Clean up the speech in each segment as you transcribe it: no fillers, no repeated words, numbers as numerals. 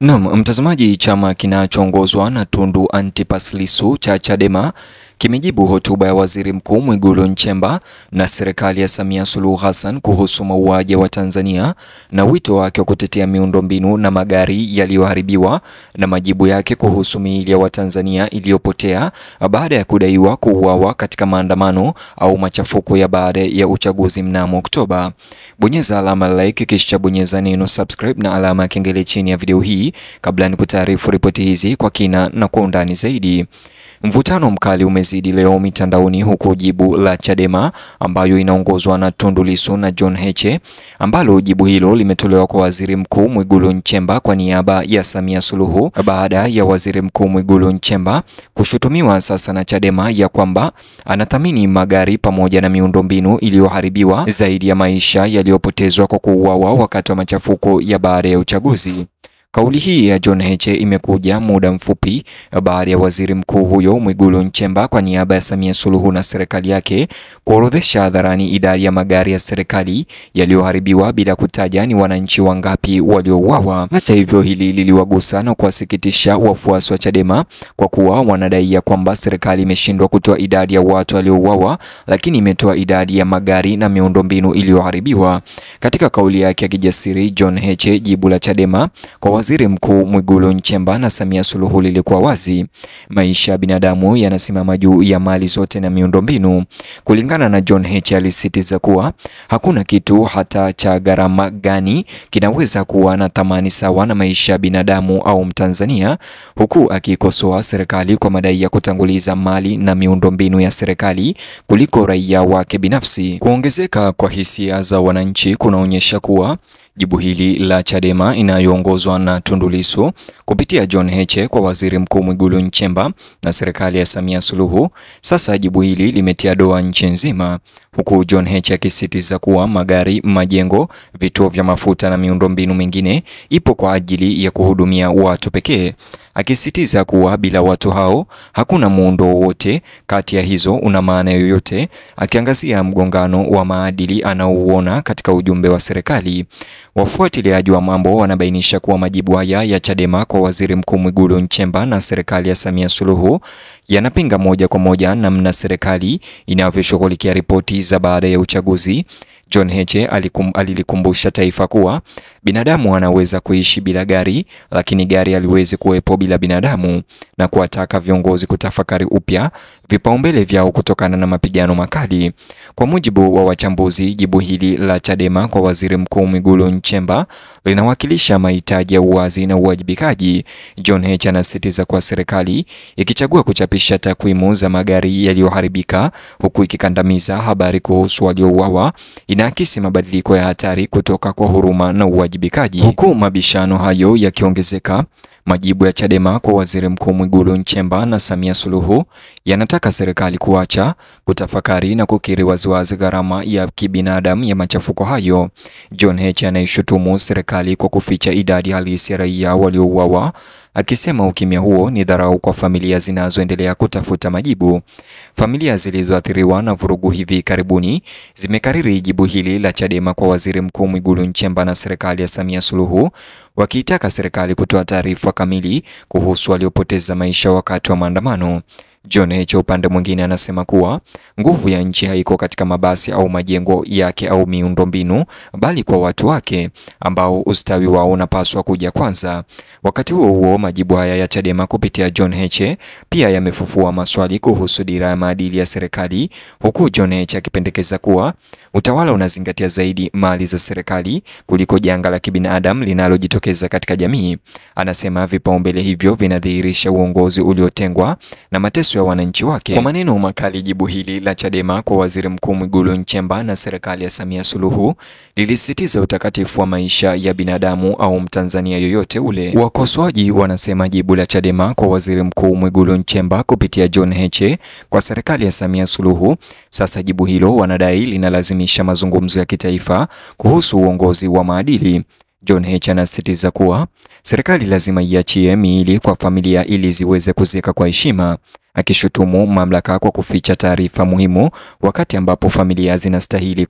Naam, mtazamaji, chama kinachoongozwa na Tundu Antipas Lissu cha Chadema kimejibu hotuba ya Waziri Mkuu Mwigulu Nchemba na serikali ya Samia Suluhu Hassan kuhusu mauaji wa Tanzania na wito wake wa kutetea miundombinu na magari yaliyoharibiwa na majibu yake kuhusu miili ya Watanzania iliyopotea baada ya kudaiwa kuuawa katika maandamano au machafuko ya baada ya uchaguzi mnamo Oktoba. Bonyeza alama like kisha bonyeza neno subscribe na alama ya kengele chini ya video hii kabla ni kutaarifu ripoti hizi kwa kina na kwa undani zaidi. Mvutano mkali umezidi leo mitandaoni huku jibu la Chadema ambayo inaongozwa na Tundu Lissu na John Heche ambalo jibu hilo limetolewa kwa Waziri Mkuu Mwigulu Nchemba kwa niaba ya Samia Suluhu baada ya Waziri Mkuu Mwigulu Nchemba kushutumiwa sasa na Chadema ya kwamba anathamini magari pamoja na miundombinu iliyoharibiwa zaidi ya maisha yaliyopotezwa kwa kuuawa wakati wa machafuko ya baada ya uchaguzi. Kauli hii ya John Heche imekuja muda mfupi baada ya Waziri Mkuu huyo Mwigulu Nchemba kwa niaba ya Samia Suluhu na serikali yake kuorodhesha hadharani idadi ya magari ya serikali yaliyoharibiwa bila kutaja ni wananchi wangapi waliouawa. Hata hivyo, hili liliwagusa na kuwasikitisha wafuasi wa Chadema kwa kuwa wanadai ya kwamba serikali imeshindwa kutoa idadi ya watu waliouawa, lakini imetoa idadi ya magari na miundombinu iliyoharibiwa. Katika kauli yake ya kijasiri, John Heche jibu la Chadema kwa Waziri Mkuu Mwigulu Nchemba na Samia Suluhu lilikuwa wazi: maisha ya binadamu yanasimama juu ya mali zote na miundombinu. Kulingana na John Heche, alisisitiza kuwa hakuna kitu hata cha gharama gani kinaweza kuwa na thamani sawa na maisha ya binadamu au Mtanzania, huku akikosoa serikali kwa madai ya kutanguliza mali na miundombinu ya serikali kuliko raia wake binafsi. Kuongezeka kwa hisia za wananchi kunaonyesha kuwa jibu hili la Chadema inayoongozwa na Tundu Lissu kupitia John Heche kwa Waziri Mkuu Mwigulu Nchemba na serikali ya Samia Suluhu, sasa jibu hili limetia doa nchi nzima, huku John Heche akisisitiza kuwa magari, majengo, vituo vya mafuta na miundombinu mingine ipo kwa ajili ya kuhudumia watu pekee, akisisitiza kuwa bila watu hao hakuna muundo wowote kati ya hizo una maana yoyote, akiangazia mgongano wa maadili anaouona katika ujumbe wa serikali. Wafuatiliaji wa mambo wanabainisha kuwa majibu haya ya Chadema kwa Waziri Mkuu Mwigulu Nchemba na serikali ya Samia Suluhu yanapinga moja kwa moja namna serikali inavyoshughulikia ripoti za baada ya uchaguzi. John Heche alilikumbusha taifa kuwa binadamu anaweza kuishi bila gari, lakini gari haliwezi kuwepo bila binadamu, na kuwataka viongozi kutafakari upya vipaumbele vyao kutokana na mapigano makali. Kwa mujibu wa wachambuzi, jibu hili la Chadema kwa Waziri Mkuu Mwigulu Nchemba linawakilisha mahitaji ya uwazi na uwajibikaji. John Heche anasisitiza kwa serikali ikichagua kuchapisha takwimu za magari yaliyoharibika huku ikikandamiza habari kuhusu waliouawa inaakisi mabadiliko ya hatari kutoka kwa huruma na uwajibikaji. Huku mabishano hayo yakiongezeka, majibu ya Chadema kwa Waziri Mkuu Mwigulu Nchemba na Samia Suluhu yanataka serikali kuacha kutafakari na kukiri waziwazi gharama ya kibinadamu ya machafuko hayo. John Heche anaishutumu serikali kwa kuficha idadi halisi ya raia waliouawa, akisema ukimya huo ni dharau kwa familia zinazoendelea kutafuta majibu. Familia zilizoathiriwa na vurugu hivi karibuni zimekariri jibu hili la Chadema kwa Waziri Mkuu Mwigulu Nchemba na serikali ya Samia Suluhu, wakiitaka serikali kutoa taarifa kamili kuhusu waliopoteza maisha wakati wa maandamano. John Heche upande mwingine anasema kuwa nguvu ya nchi haiko katika mabasi au majengo yake au miundombinu, bali kwa watu wake ambao ustawi wao unapaswa kuja kwanza. Wakati huo huo, majibu haya ya Chadema kupitia John Heche pia yamefufua maswali kuhusu dira ya maadili ya serikali, huku John Heche akipendekeza kuwa utawala unazingatia zaidi mali za serikali kuliko janga la kibinadamu linalojitokeza katika jamii. Anasema vipaumbele hivyo vinadhihirisha uongozi uliotengwa na mateso ya wananchi wake. Kwa maneno makali, jibu hili la Chadema kwa Waziri Mkuu Mwigulu Nchemba na serikali ya Samia Suluhu lilisisitiza utakatifu wa maisha ya binadamu au Mtanzania yoyote ule. Wakosoaji wanasema jibu la Chadema kwa Waziri Mkuu Mwigulu Nchemba kupitia John Heche kwa serikali ya Samia Suluhu, sasa jibu hilo wanadai linalazimisha mazungumzo ya kitaifa kuhusu uongozi wa maadili. John Heche anasisitiza kuwa serikali lazima iachie miili kwa familia ili ziweze kuzika kwa heshima. akishutumu mamlaka kwa kuficha taarifa muhimu wakati ambapo familia zinastahili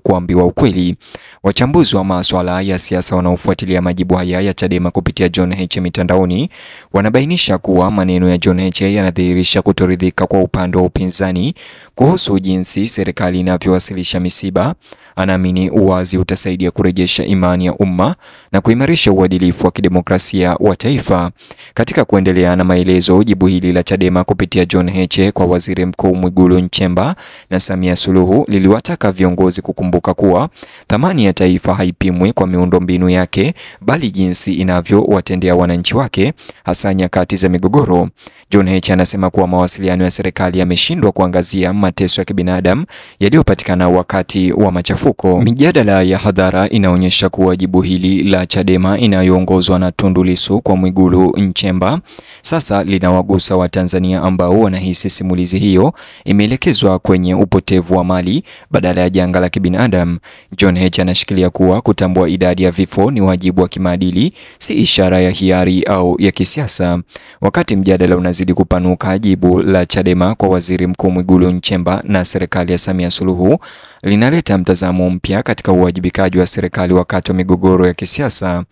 kuambiwa ukweli. Wachambuzi wa masuala ya siasa wanaofuatilia majibu haya ya Chadema kupitia John Heche mitandaoni wanabainisha kuwa maneno ya John Heche yanadhihirisha kutoridhika kwa upande wa upinzani kuhusu jinsi serikali inavyowasilisha misiba. Anaamini uwazi utasaidia kurejesha imani ya umma na kuimarisha uadilifu wa kidemokrasia wa taifa. Katika kuendelea na maelezo, jibu hili la Chadema kupitia John Heche kwa Waziri Mkuu Mwigulu Nchemba na Samia Suluhu liliwataka viongozi kukumbuka kuwa thamani ya taifa haipimwi kwa miundombinu yake bali jinsi inavyowatendea wananchi wake, hasa nyakati za migogoro. John Heche anasema kuwa mawasiliano ya serikali yameshindwa kuangazia mateso ya kibinadamu yaliyopatikana wakati wa machafuko. Mijadala ya hadhara inaonyesha kuwa jibu hili la Chadema inayoongozwa na Tundu Lissu kwa Mwigulu Nchemba sasa linawagusa Watanzania ambao wanahisi simulizi hiyo imeelekezwa kwenye upotevu wa mali badala ya janga la kibinadamu. John Heche anashikilia kuwa kutambua idadi ya vifo ni wajibu wa kimaadili, si ishara ya hiari au ya kisiasa. Wakati mjadala unazidi kupanuka, jibu la Chadema kwa Waziri Mkuu Mwigulu Nchemba na serikali ya Samia Suluhu linaleta mtazamo mpya katika uwajibikaji wa serikali wakati wa migogoro ya kisiasa.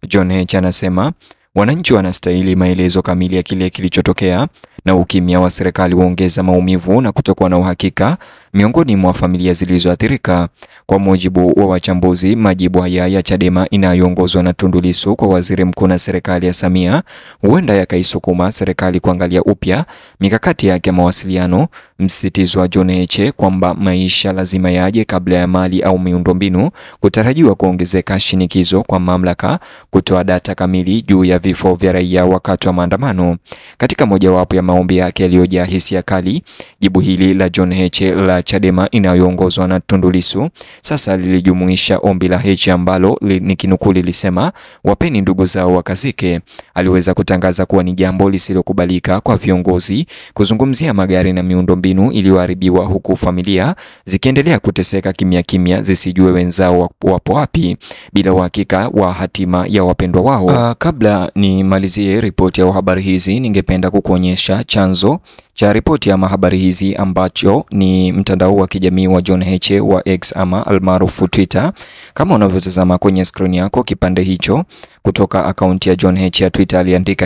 John Heche anasema wananchi wanastahili maelezo kamili ya kile kilichotokea, na ukimya wa serikali huongeza maumivu na kutokuwa na uhakika miongoni mwa familia zilizoathirika. Kwa mujibu wa wachambuzi, majibu haya ya Chadema inayoongozwa na Tundu Lissu kwa Waziri Mkuu na serikali ya Samia huenda yakaisukuma serikali kuangalia upya mikakati yake ya mawasiliano. Msisitizo wa John Heche kwamba maisha lazima yaje kabla ya mali au miundombinu kutarajiwa kuongezeka shinikizo kwa mamlaka kutoa data kamili juu ya vifo vya raia wakati wa maandamano. Katika mojawapo ya maombi yake yaliyojaa hisia kali, jibu hili la John Heche la Chadema inayoongozwa na Tundu Lissu sasa lilijumuisha ombi la Heche ambalo nikinukuu lilisema, wapeni ndugu zao wakazike. Aliweza kutangaza kuwa ni jambo lisilokubalika kwa viongozi kuzungumzia magari na miundombinu iliyoharibiwa huku familia zikiendelea kuteseka kimya kimya zisijue wenzao wapo wapi bila uhakika wa hatima ya wapendwa wao. Kabla nimalizie ripoti ya habari hizi, ningependa kukuonyesha chanzo cha ripoti ya habari hizi ambacho ni mtandao wa kijamii wa John Heche wa X ama almaarufu Twitter. Kama unavyotazama kwenye screen yako, kipande hicho kutoka akaunti ya John Heche ya Twitter aliandika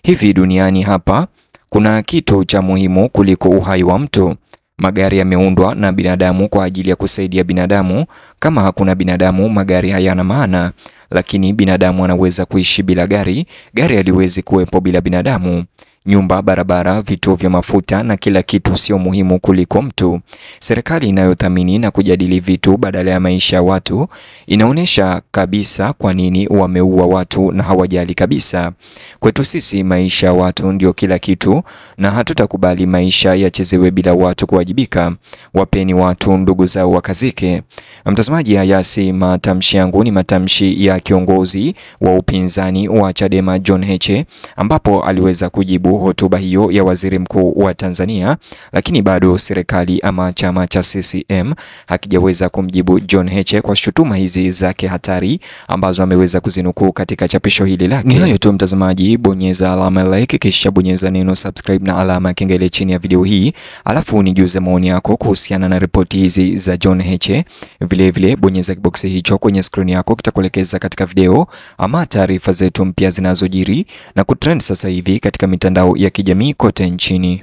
hivi duniani hapa kuna kitu cha muhimu kuliko uhai wa mtu. Magari yameundwa na binadamu kwa ajili ya kusaidia binadamu. Kama hakuna binadamu, magari hayana maana. Lakini binadamu anaweza kuishi bila gari. Gari haliwezi kuwepo bila binadamu. Nyumba, barabara, vituo vya mafuta na kila kitu sio muhimu kuliko mtu. Serikali inayothamini na kujadili vitu badala ya maisha ya watu inaonyesha kabisa kwa nini wameua watu na hawajali kabisa. Kwetu sisi maisha ya watu ndio kila kitu na hatutakubali maisha yachezewe bila watu kuwajibika. Wapeni watu ndugu zao wakazike. Mtazamaji, haya si matamshi yangu, ni matamshi ya kiongozi wa upinzani wa Chadema John Heche ambapo aliweza kujibu hotuba hiyo ya Waziri Mkuu wa Tanzania, lakini bado serikali ama chama cha CCM hakijaweza kumjibu John Heche kwa shutuma hizi zake hatari ambazo ameweza kuzinukuu katika chapisho hili lake. Ni hayo tu mtazamaji, bonyeza alama like kisha bonyeza neno subscribe na alama kengele chini ya video hii, alafu nijuze maoni yako kuhusiana na ripoti hizi za John Heche. Vile bonyeza kiboksi hicho kwenye screen yako, kitakuelekeza katika video ama taarifa zetu mpya zinazojiri na kutrend sasa hivi katika mitandao ya kijamii kote nchini.